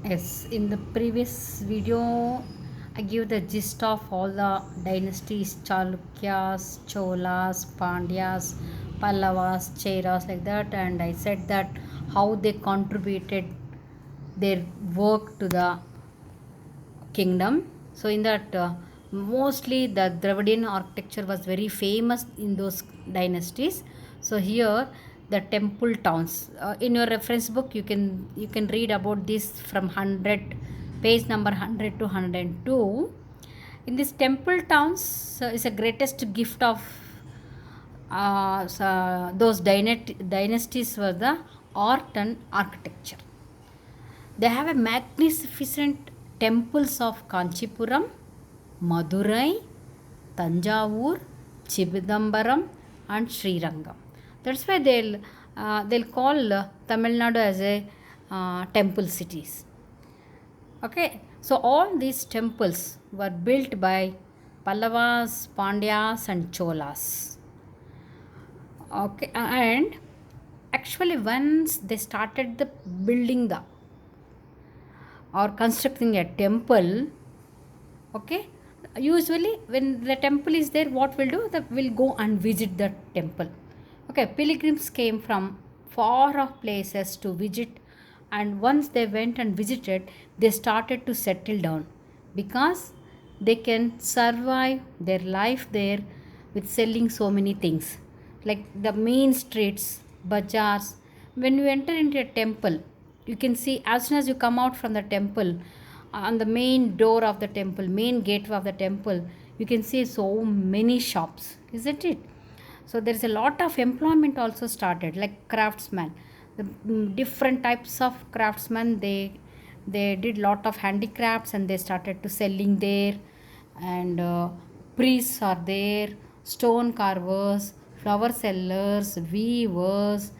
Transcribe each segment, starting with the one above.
Yes, in the previous video, I give the gist of all the dynasties Chalukyas, Cholas, Pandyas, Pallavas, Cheras, like that, and I said that how they contributed their work to the kingdom. So, in that, mostly the Dravidian architecture was very famous in those dynasties. So, here the temple towns. In your reference book, you can read about this from 100 page number 100 to 102. In this temple towns is the greatest gift of those dynasties were the art and architecture. They have a magnificent temples of Kanchipuram, Madurai, Tanjavur, Chidambaram, and Srirangam. That's why they'll call Tamil Nadu as a temple cities. Okay, so all these temples were built by Pallavas, Pandyas, and Cholas. Okay, and actually once they started the building the or constructing a temple, okay, usually when the temple is there, what we'll do, that we'll go and visit the temple. Okay, pilgrims came from far off places to visit, and once they went and visited, they started to settle down because they can survive their life there with selling so many things like the main streets, bazaars. When you enter into a temple, you can see as soon as you come out from the temple, on the main door of the temple, main gateway of the temple, you can see so many shops, isn't it? So there is a lot of employment also started, like craftsmen, the different types of craftsmen, they did lot of handicrafts and they started to selling there. And priests are there, stone carvers, flower sellers, weavers,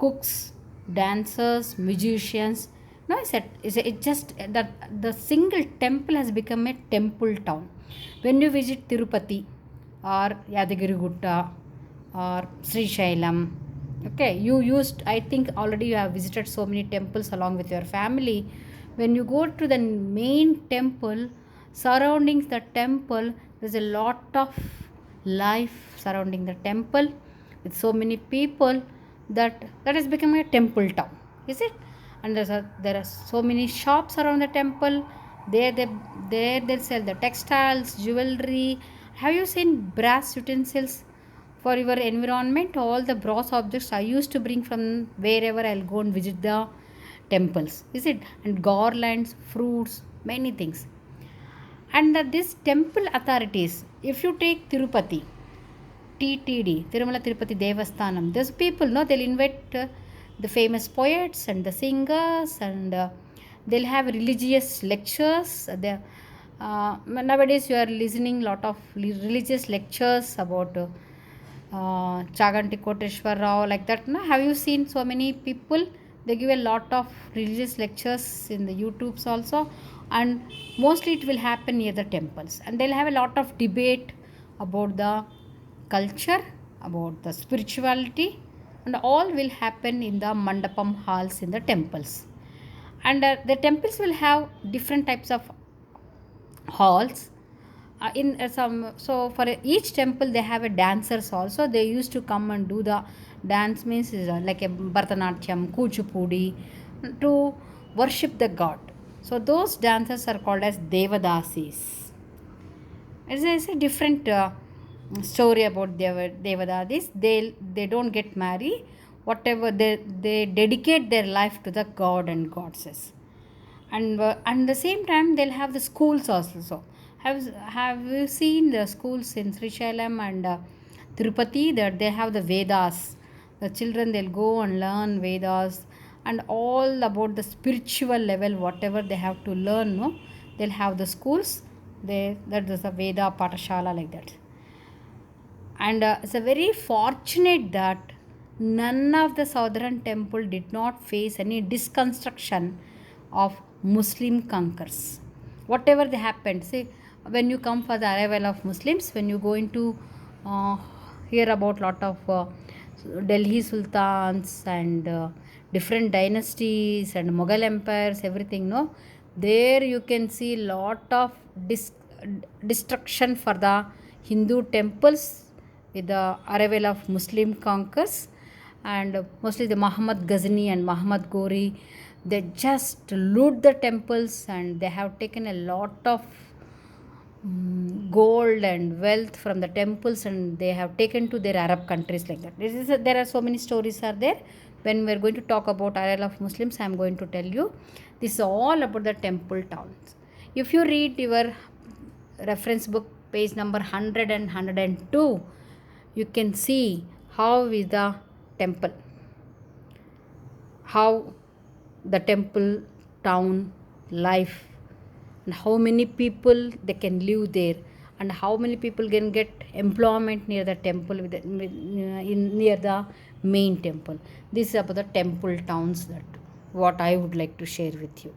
cooks, dancers, musicians. No, it's just that the single temple has become a temple town. When you visit Tirupati or Yadagiri Gutta or Sri Shailam, okay, you used, I think already you have visited so many temples along with your family. When you go to the main temple, surroundings the temple, there's a lot of life surrounding the temple with so many people, that has become a temple town, is it? And there are so many shops around the temple. They sell the textiles, jewelry. Have you seen brass utensils for your environment? All the brass objects I used to bring from wherever I'll go and visit the temples, is it? And garlands, fruits, many things. And this temple authorities, if you take Tirupati, TTD, Tirumala Tirupati Devasthanam, those people, no, they'll invite the famous poets and the singers, and they'll have religious lectures. Nowadays, you are listening lot of religious lectures about Chaganti Koteshwar Rao, like that. No? Have you seen so many people? They give a lot of religious lectures in the YouTubes also, and mostly it will happen near the temples, and they'll have a lot of debate about the culture, about the spirituality, and all will happen in the mandapam halls in the temples. And the temples will have different types of halls. In some, so for each temple they have a dancers also. They used to come and do the dance, means is like a Bharatanatyam, Kuchipudi, to worship the god. So those dancers are called as Devadasis. It's a different story about Devadasis. They don't get married. Whatever they dedicate their life to the god and goddesses. And the same time they'll have the schools also. So have you seen the schools in Srisailam and Tirupati, that they have the Vedas? The children, they'll go and learn Vedas and all about the spiritual level, whatever they have to learn. No, they'll have the schools. That is a Veda Patashala, like that. And it's a very fortunate that none of the southern temple did not face any disconstruction of Muslim conquerors. Whatever they happened, see, when you come for the arrival of Muslims, when you go into hear about lot of Delhi sultans and different dynasties and Mughal empires, everything, no, there you can see lot of destruction for the Hindu temples with the arrival of Muslim conquerors, and mostly the Muhammad Ghazni and Muhammad Ghori, they just loot the temples and they have taken a lot of gold and wealth from the temples, and they have taken to their Arab countries like that. There are so many stories are there. When we are going to talk about arrival of Muslims, I am going to tell you this is all about the temple towns. If you read your reference book page number 100 and 102, you can see how is the temple, how the temple town life, and how many people they can live there, and how many people can get employment near the temple near the main temple. This is about the temple towns, that what I would like to share with you.